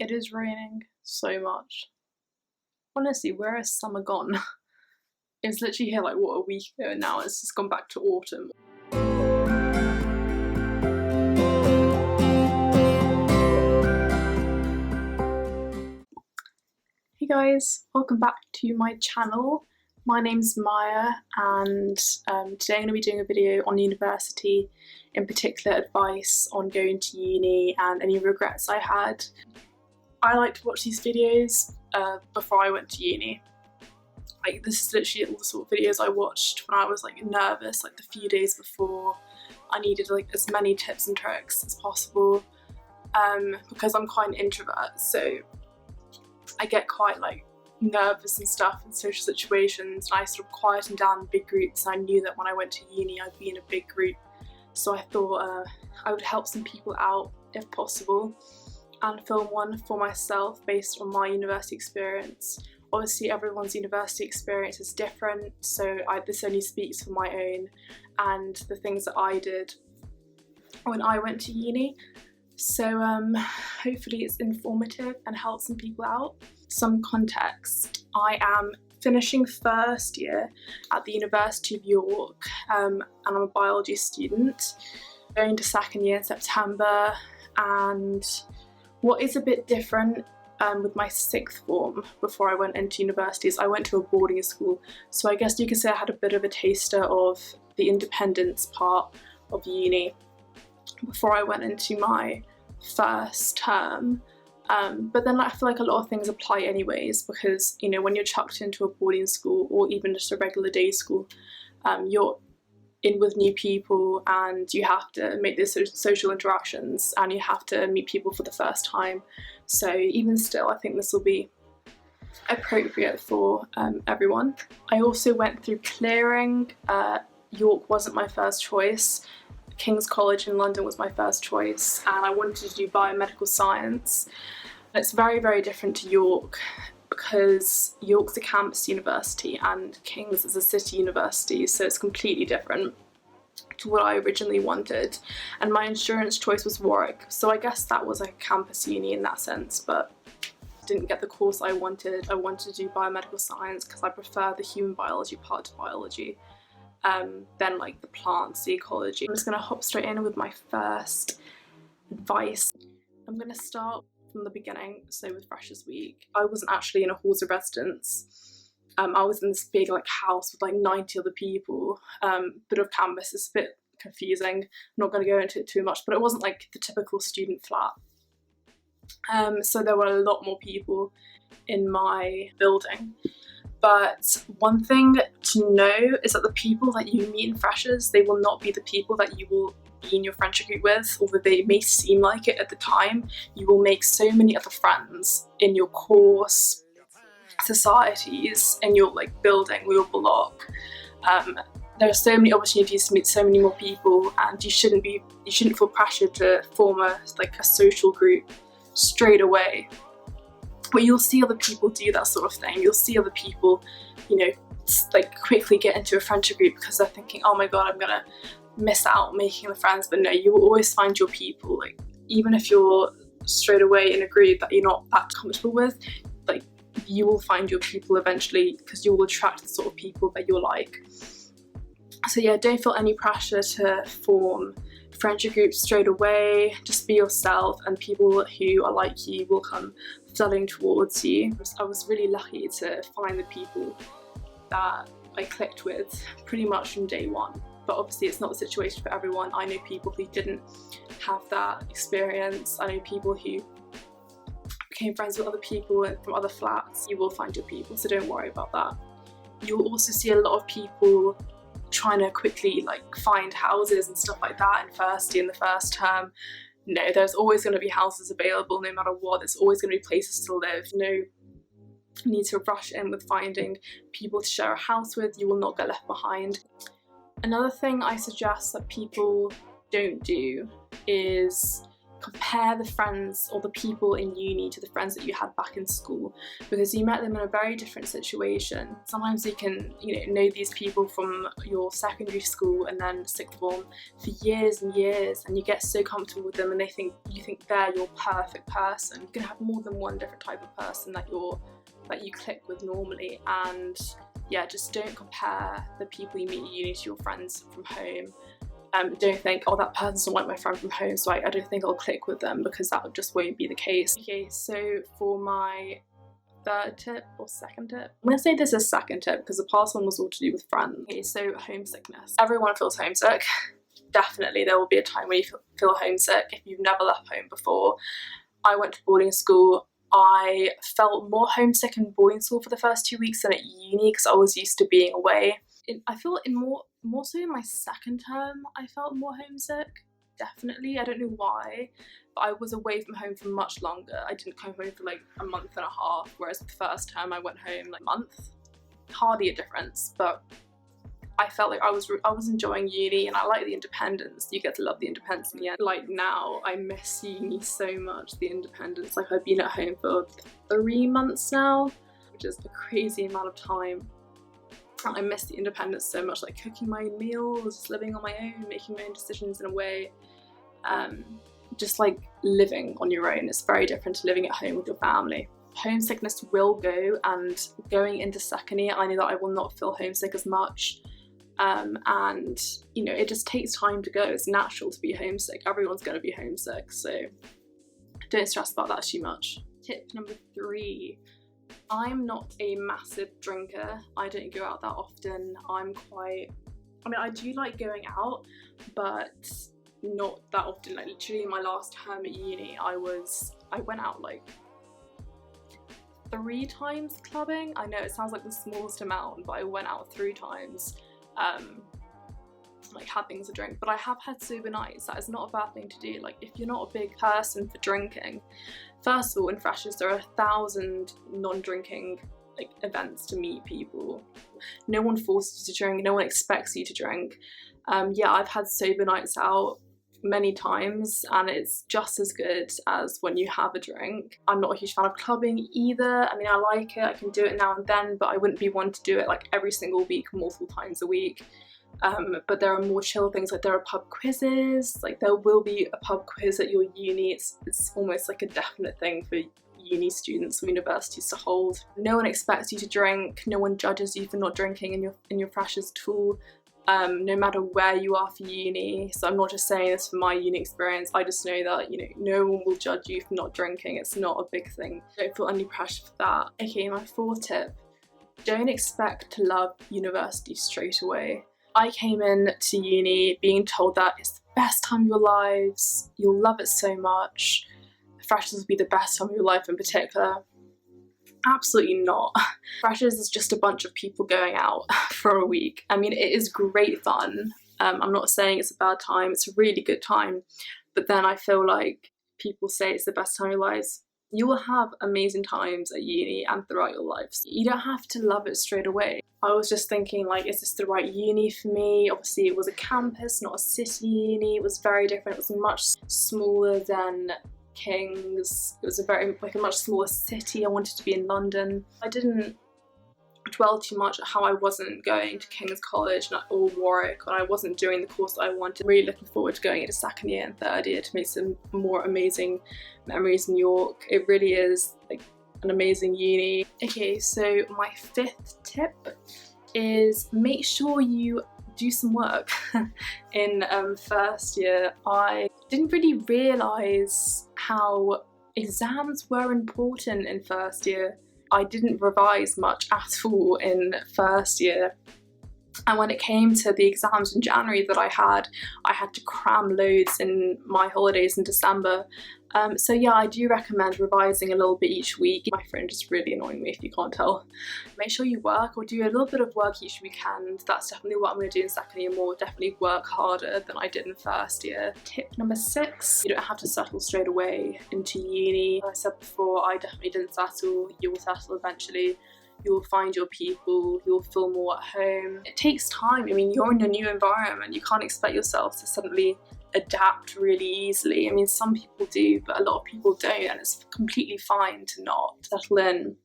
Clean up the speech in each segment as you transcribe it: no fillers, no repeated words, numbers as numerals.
It is raining so much. Honestly, where has summer gone? It was literally here like, what, a week ago, and now it's just gone back to autumn. Hey guys, welcome back to my channel. My name's Maya, and today I'm going to be doing a video on university, in particular advice on going to uni and any regrets I had. I like to watch these videos before I went to uni. Like, this is literally all the sort of videos I watched when I was like nervous, like the few days before. I needed like as many tips and tricks as possible because I'm quite an introvert, so I get quite like nervous and stuff in social situations, and I sort of quietened down in big groups. I knew that when I went to uni I'd be in a big group, so I thought I would help some people out if possible and film one for myself based on my university experience. Obviously everyone's university experience is different, so this only speaks for my own and the things that I did when I went to uni. So hopefully it's informative and helps some people out. Some context: I am finishing first year at the University of York and I'm a biology student, going to second year in September. And what is a bit different with my sixth form before I went into university is I went to a boarding school, so I guess you could say I had a bit of a taster of the independence part of uni before I went into my first term. But then I feel like a lot of things apply anyways, because you know, when you're chucked into a boarding school or even just a regular day school, you're in with new people and you have to make those social interactions and you have to meet people for the first time. So even still, I think this will be appropriate for everyone. I also went through clearing. York wasn't my first choice. King's College in London was my first choice, and I wanted to do biomedical science. It's very, very different to York because York's a campus university and King's is a city university, so it's completely different to what I originally wanted. And my insurance choice was Warwick, so I guess that was like a campus uni in that sense, but didn't get the course I wanted. I wanted to do biomedical science because I prefer the human biology part to biology. Then like the plants, the ecology. I'm just going to hop straight in with my first advice. I'm going to start from the beginning, so with Freshers Week. I wasn't actually in a halls of residence. I was in this big like house with like 90 other people, bit of campus. It's a bit confusing. I'm not going to go into it too much, but it wasn't like the typical student flat. So there were a lot more people in my building. But one thing to know is that the people that you meet in Freshers, they will not be the people that you will be in your friendship group with, although they may seem like it at the time. You will make so many other friends in your course, societies, in your like building, your block. There are so many opportunities to meet so many more people, and you shouldn't feel pressured to form a social group straight away. But you'll see other people do that sort of thing. You'll see other people, you know, like quickly get into a friendship group because they're thinking, oh my god, I'm gonna miss out making the friends. But no, you will always find your people. Like, even if you're straight away in a group that you're not that comfortable with, like, you will find your people eventually because you will attract the sort of people that you're like. So yeah, don't feel any pressure to form friendship groups straight away. Just be yourself, and people who are like you will come flooding towards you. I was really lucky to find the people that I clicked with pretty much from day one, but obviously it's not the situation for everyone. I know people who didn't have that experience. I know people who became friends with other people from other flats. You will find your people, so don't worry about that. You'll also see a lot of people trying to quickly like find houses and stuff like that in first year, in the first term. No, there's always going to be houses available no matter what. There's always going to be places to live. No need to rush in with finding people to share a house with. You will not get left behind. Another thing I suggest that people don't do is compare the friends or the people in uni to the friends that you had back in school, because you met them in a very different situation. Sometimes you can, know these people from your secondary school and then sixth form for years and years, and you get so comfortable with them and you think they're your perfect person. You can have more than one different type of person that you click with normally, and yeah, just don't compare the people you meet at uni to your friends from home. Don't think, oh, that person's not like my friend from home, so I don't think I'll click with them, because that just won't be the case. Okay, so for my third tip or second tip, I'm gonna say this is second tip because the past one was all to do with friends. Okay, so homesickness. Everyone feels homesick. Definitely there will be a time when you feel homesick if you've never left home before. I went to boarding school. I felt more homesick in boarding school for the first 2 weeks than at uni, because I was used to being away. I feel in more so in my second term I felt more homesick, definitely. I don't know why, but I was away from home for much longer. I didn't come home for like a month and a half, whereas the first term I went home like a month. Hardly a difference, but I felt like I was enjoying uni, and I like the independence. You get to love the independence in the end. Like now, I miss uni so much, the independence. Like I've been at home for 3 months now, which is a crazy amount of time. And I miss the independence so much, like cooking my own meals, just living on my own, making my own decisions in a way. Just like living on your own. It's very different to living at home with your family. Homesickness will go, and going into second year, I know that I will not feel homesick as much. And it just takes time to go. It's natural to be homesick. Everyone's going to be homesick, so don't stress about that too much. Tip number 3. I'm not a massive drinker. I don't go out that often. I do like going out, but not that often. Like literally in my last term at uni, I went out like 3 times clubbing. I know it sounds like the smallest amount, but I went out 3 times. Like had things to drink, but I have had sober nights. That is not a bad thing to do. Like if you're not a big person for drinking, first of all, in freshers there are 1,000 non-drinking like events to meet people. No one forces you to drink, no one expects you to drink. Yeah, I've had sober nights out many times, and it's just as good as when you have a drink. I'm not a huge fan of clubbing either. I mean, I like it, I can do it now and then, but I wouldn't be one to do it like every single week, multiple times a week. But there are more chill things, like there are pub quizzes. Like there will be a pub quiz at your uni. It's almost like a definite thing for uni students or universities to hold. No one expects you to drink, no one judges you for not drinking in your freshers at all. No matter where you are for uni. So I'm not just saying this for my uni experience, I just know that no one will judge you for not drinking. It's not a big thing. Don't feel any pressure for that. Okay, my 4th tip, don't expect to love university straight away. I came in to uni being told that it's the best time of your lives, you'll love it so much, freshers will be the best time of your life in particular. Absolutely not. Freshers is just a bunch of people going out for a week. I mean, it is great fun. I'm not saying it's a bad time, it's a really good time. But then I feel like people say it's the best time of your lives. You will have amazing times at uni and throughout your lives. You don't have to love it straight away. I was just thinking, like, is this the right uni for me? Obviously it was a campus, not a city uni. It was very different. It was much smaller than King's. It was a much smaller city. I wanted to be in London. I didn't dwell too much on how I wasn't going to King's College or Warwick, and I wasn't doing the course that I wanted. Really looking forward to going into second year and third year to make some more amazing memories in York. It really is like an amazing uni. Okay, so my 5th tip is make sure you do some work. In first year, I didn't really realise how exams were important in first year. I didn't revise much at all in first year, and when it came to the exams in January that I had to cram loads in my holidays in December. So yeah, I do recommend revising a little bit each week. My friend is really annoying me if you can't tell. Make sure you work or do a little bit of work each weekend. That's definitely what I'm going to do in second year more. Definitely work harder than I did in first year. Tip number 6, you don't have to settle straight away into uni. As I said before, I definitely didn't settle. You will settle eventually. You'll find your people, you'll feel more at home. It takes time. I mean, you're in a new environment. You can't expect yourself to suddenly adapt really easily. I mean, some people do, but a lot of people don't, and it's completely fine to not settle in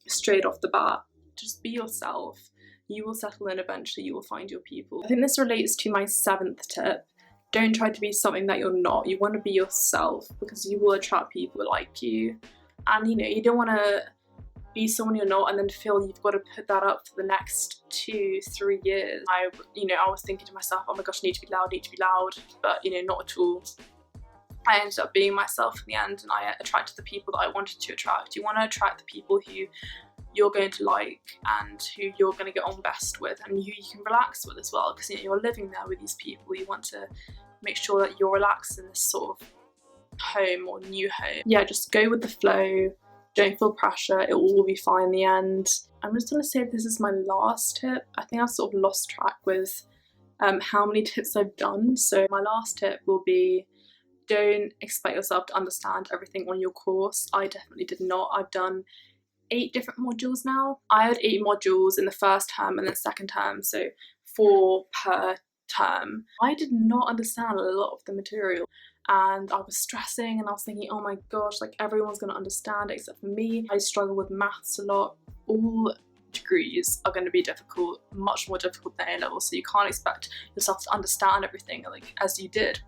straight off the bat. Just be yourself. You will settle in eventually, you will find your people. I think this relates to my 7th tip. Don't try to be something that you're not. You want to be yourself, because you will attract people like you. And you don't want to be someone you're not and then feel you've got to put that up for the next 2-3 years. I was thinking to myself, oh my gosh, I need to be loud, but not at all. I ended up being myself in the end, and I attracted the people that I wanted to attract. You want to attract the people who you're going to like and who you're going to get on best with, and who you can relax with as well, because you're living there with these people. You want to make sure that you're relaxed in this sort of home or new home. Yeah, just go with the flow. Don't feel pressure, it will all be fine in the end. I'm just going to say this is my last tip. I think I've sort of lost track with how many tips I've done. So my last tip will be, don't expect yourself to understand everything on your course. I definitely did not. I've done 8 different modules now. I had 8 modules in the first term and then second term, so 4 per term. I did not understand a lot of the material, and I was stressing and I was thinking, oh my gosh, like everyone's going to understand except for me. I struggle with maths a lot. All degrees are going to be difficult, much more difficult than A-levels, so you can't expect yourself to understand everything like as you did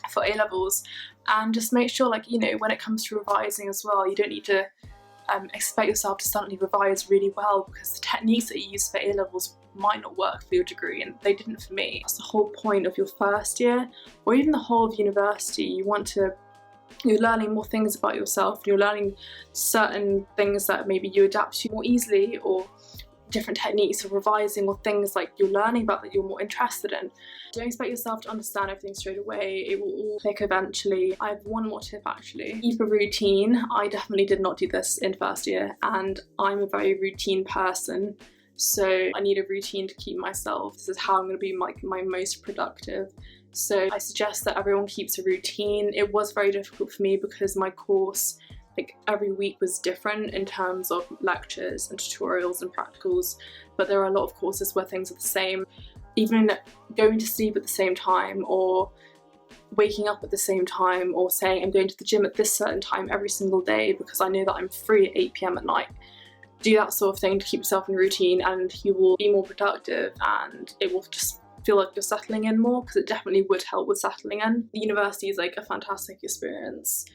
for A-levels. And just make sure, like, when it comes to revising as well, you don't need to expect yourself to suddenly revise really well, because the techniques that you use for A-levels might not work for your degree, and they didn't for me. That's the whole point of your first year, or even the whole of university. You're learning more things about yourself, you're learning certain things that maybe you adapt to more easily, or different techniques of revising, or things like you're learning about that you're more interested in. Don't expect yourself to understand everything straight away. It will all click eventually. I have one more tip actually. Keep a routine. I definitely did not do this in first year, and I'm a very routine person. So I need a routine to keep myself. This is how I'm going to be my most productive. So I suggest that everyone keeps a routine. It was very difficult for me because my course, like, every week was different in terms of lectures and tutorials and practicals, but there are a lot of courses where things are the same. Even going to sleep at the same time, or waking up at the same time, or saying I'm going to the gym at this certain time every single day because I know that I'm free at 8 PM at night. Do that sort of thing to keep yourself in routine, and you will be more productive, and it will just feel like you're settling in more, because it definitely would help with settling in. The university is like a fantastic experience,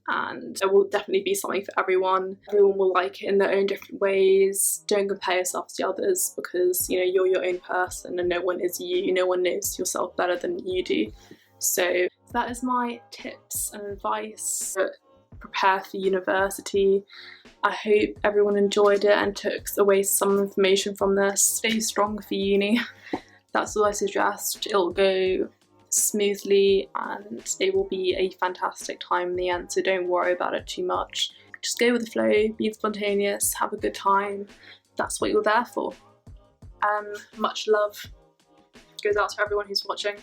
and it will definitely be something for everyone. Everyone will like it in their own different ways. Don't compare yourself to the others, because you're your own person and no one is you. No one knows yourself better than you do. So that is my tips and advice to prepare for university. I hope everyone enjoyed it and took away some information from this. Stay strong for uni. That's all I suggest. It'll go smoothly and it will be a fantastic time in the end, so don't worry about it too much. Just go with the flow, be spontaneous, have a good time. That's what you're there for. Much love goes out to everyone who's watching.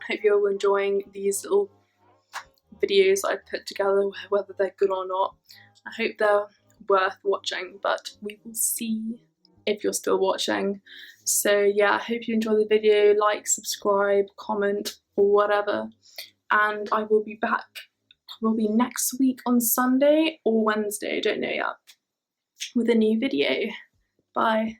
Hope you're all enjoying these little videos I put together, whether they're good or not. I hope they're worth watching, but we will see if you're still watching. So yeah, I hope you enjoy the video. Like, subscribe, comment, or whatever. And I will be back probably next week on Sunday or Wednesday, I don't know yet, with a new video. Bye.